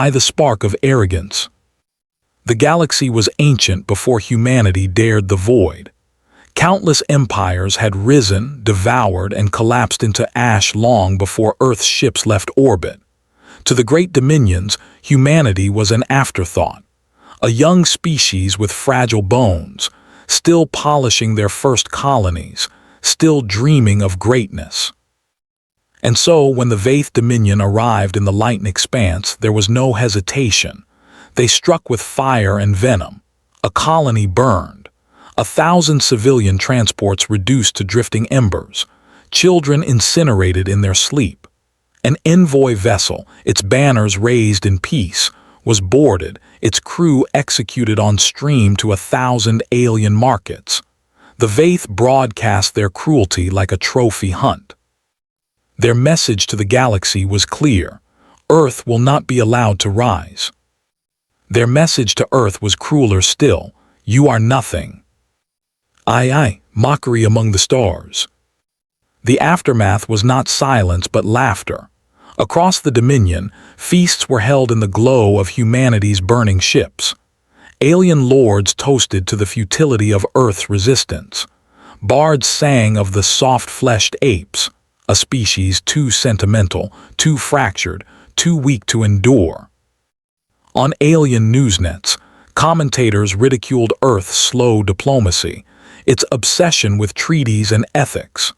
I the spark of arrogance. The galaxy was ancient before humanity dared the void. Countless empires had risen, devoured, and collapsed into ash long before Earth's ships left orbit. To the great dominions, humanity was an afterthought, a young species with fragile bones, still polishing their first colonies, still dreaming of greatness. And so, when the Vaith Dominion arrived in the light expanse, there was no hesitation. They struck with fire and venom. A colony burned. 1,000 civilian transports reduced to drifting embers. Children incinerated in their sleep. An envoy vessel, its banners raised in peace, was boarded, its crew executed on stream to 1,000 alien markets. The Vaith broadcast their cruelty like a trophy hunt. Their message to the galaxy was clear: Earth will not be allowed to rise. Their message to Earth was crueler still: you are nothing. Aye, mockery among the stars. The aftermath was not silence but laughter. Across the Dominion, feasts were held in the glow of humanity's burning ships. Alien lords toasted to the futility of Earth's resistance. Bards sang of the soft-fleshed apes, a species too sentimental, too fractured, too weak to endure. On alien newsnets, commentators ridiculed Earth's slow diplomacy, its obsession with treaties and ethics.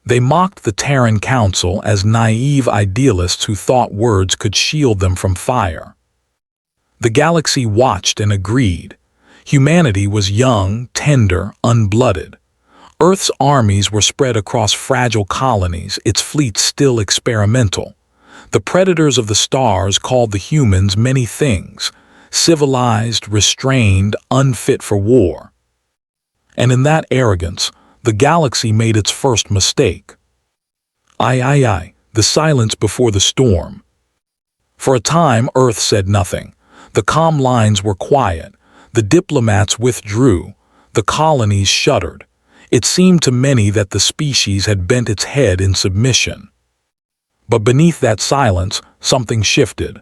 They mocked the Terran Council as naive idealists who thought words could shield them from fire. The galaxy watched and agreed. Humanity was young, tender, unblooded. Earth's armies were spread across fragile colonies, its fleets still experimental. The predators of the stars called the humans many things: civilized, restrained, unfit for war. And in that arrogance, the galaxy made its first mistake. Aye, the silence before the storm. For a time, Earth said nothing. The comm lines were quiet. The diplomats withdrew. The colonies shuddered. It seemed to many that the species had bent its head in submission. But beneath that silence, something shifted.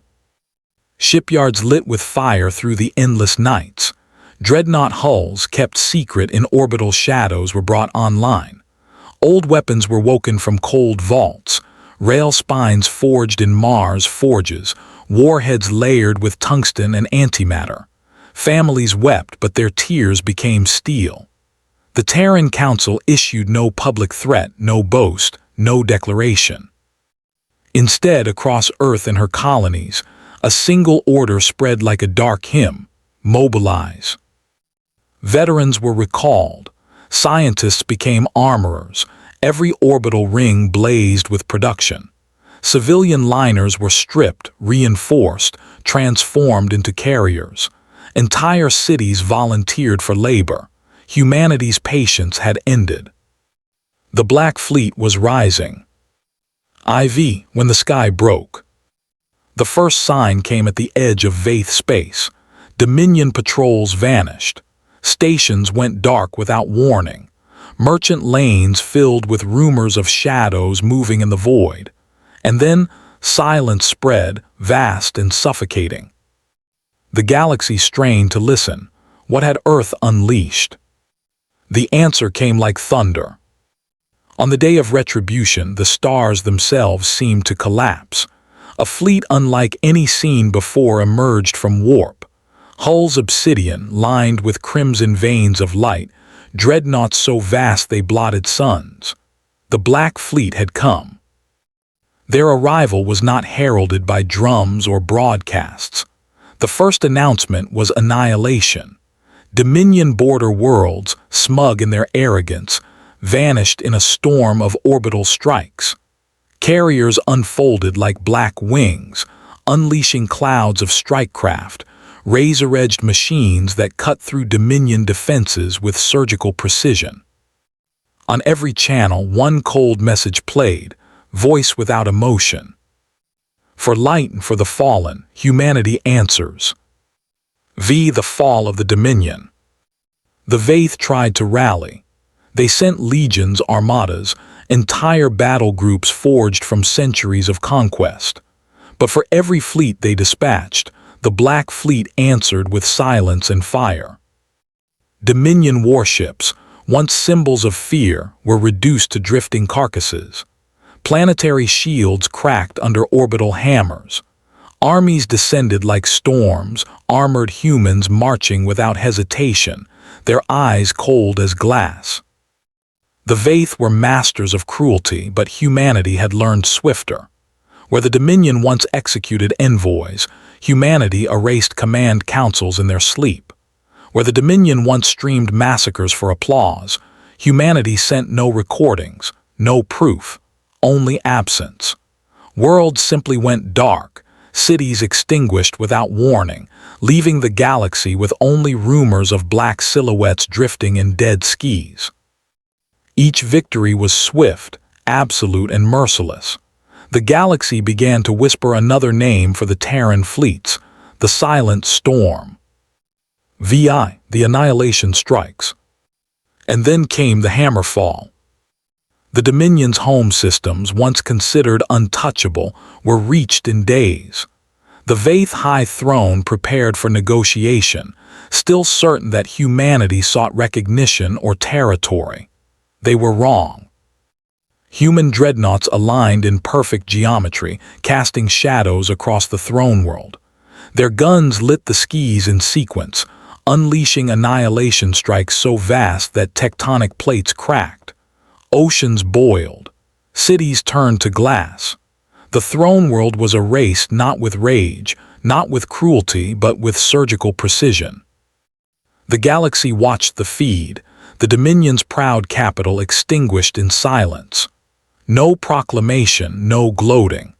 Shipyards lit with fire through the endless nights. Dreadnought hulls kept secret in orbital shadows were brought online. Old weapons were woken from cold vaults. Rail spines forged in Mars forges. Warheads layered with tungsten and antimatter. Families wept, but their tears became steel. The Terran Council issued no public threat, no boast, no declaration. Instead, across Earth and her colonies, a single order spread like a dark hymn: mobilize. Veterans were recalled. Scientists became armorers. Every orbital ring blazed with production. Civilian liners were stripped, reinforced, transformed into carriers. Entire cities volunteered for labor. Humanity's patience had ended. The Black Fleet was rising. When the sky broke. The first sign came at the edge of Vaith space. Dominion patrols vanished. Stations went dark without warning. Merchant lanes filled with rumors of shadows moving in the void. And then silence spread, vast and suffocating. The galaxy strained to listen. What had Earth unleashed? The answer came like thunder. On the day of retribution, the stars themselves seemed to collapse. A fleet unlike any seen before emerged from warp. Hulls obsidian, lined with crimson veins of light, dreadnoughts so vast they blotted suns. The Black Fleet had come. Their arrival was not heralded by drums or broadcasts. The first announcement was annihilation. Dominion border worlds, smug in their arrogance, vanished in a storm of orbital strikes. Carriers unfolded like black wings, unleashing clouds of strikecraft, razor-edged machines that cut through Dominion defenses with surgical precision. On every channel, one cold message played, voice without emotion. For light and for the fallen, humanity answers. The fall of the Dominion. The Vaith tried to rally. They sent legions, armadas, entire battle groups forged from centuries of conquest. But for every fleet they dispatched, the Black Fleet answered with silence and fire. Dominion warships, once symbols of fear, were reduced to drifting carcasses. Planetary shields cracked under orbital hammers. Armies descended like storms, armored humans marching without hesitation, their eyes cold as glass. The Vaith were masters of cruelty, but humanity had learned swifter. Where the Dominion once executed envoys, humanity erased command councils in their sleep. Where the Dominion once streamed massacres for applause, humanity sent no recordings, no proof, only absence. Worlds simply went dark, cities extinguished without warning, leaving the galaxy with only rumors of black silhouettes drifting in dead skis. Each victory was swift, absolute, and merciless. The galaxy began to whisper another name for the Terran fleets, the Silent Storm. VI, the annihilation strikes. And then came the hammerfall. The Dominion's home systems, once considered untouchable, were reached in days. The Vaith High Throne prepared for negotiation, still certain that humanity sought recognition or territory. They were wrong. Human dreadnoughts aligned in perfect geometry, casting shadows across the throne world. Their guns lit the skies in sequence, unleashing annihilation strikes so vast that tectonic plates cracked. Oceans boiled. Cities turned to glass. The throne world was erased not with rage, not with cruelty, but with surgical precision. The galaxy watched the feed, the Dominion's proud capital extinguished in silence. No proclamation, no gloating.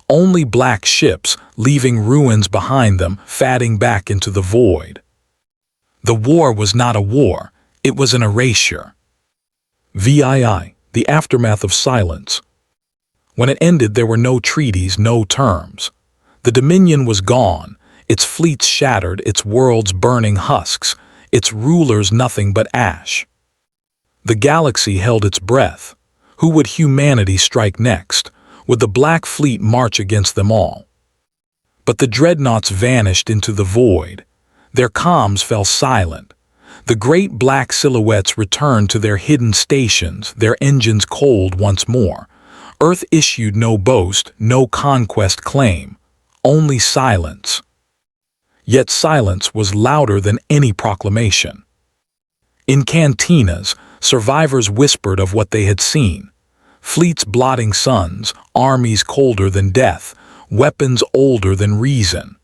Only black ships, leaving ruins behind them, fading back into the void. The war was not a war, it was an erasure. VII, the aftermath of silence. When it ended, there were no treaties, no terms. The Dominion was gone, its fleets shattered, its worlds burning husks, its rulers nothing but ash. The galaxy held its breath. Who would humanity strike next? Would the Black Fleet march against them all? But the dreadnoughts vanished into the void. Their comms fell silent. The great black silhouettes returned to their hidden stations, their engines cold once more. Earth issued no boast, no conquest claim, only silence. Yet silence was louder than any proclamation. In cantinas, survivors whispered of what they had seen. Fleets blotting suns, armies colder than death, weapons older than reason.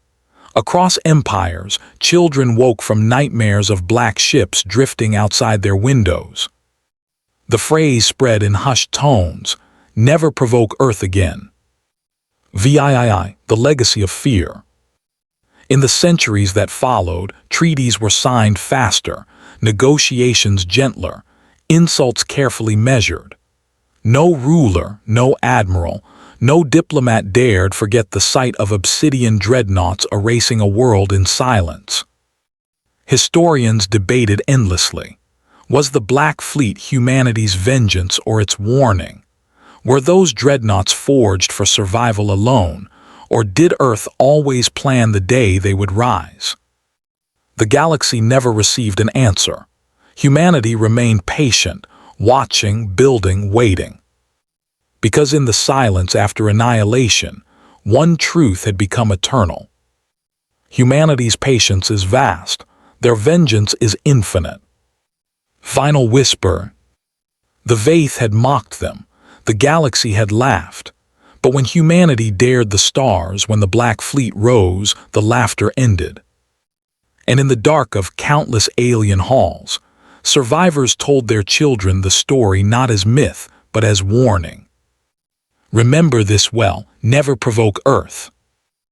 Across empires, children woke from nightmares of black ships drifting outside their windows. The phrase spread in hushed tones, "Never provoke Earth again." VII, the legacy of fear. In the centuries that followed, treaties were signed faster, negotiations gentler, insults carefully measured. No ruler, no admiral, no diplomat dared forget the sight of obsidian dreadnoughts erasing a world in silence. Historians debated endlessly. Was the Black Fleet humanity's vengeance or its warning? Were those dreadnoughts forged for survival alone, or did Earth always plan the day they would rise? The galaxy never received an answer. Humanity remained patient, watching, building, waiting. Because in the silence after annihilation, one truth had become eternal. Humanity's patience is vast, their vengeance is infinite. Final whisper. The Vaith had mocked them, the galaxy had laughed. But when humanity dared the stars, when the Black Fleet rose, the laughter ended. And in the dark of countless alien halls, survivors told their children the story not as myth, but as warning. Remember this well, never provoke Earth.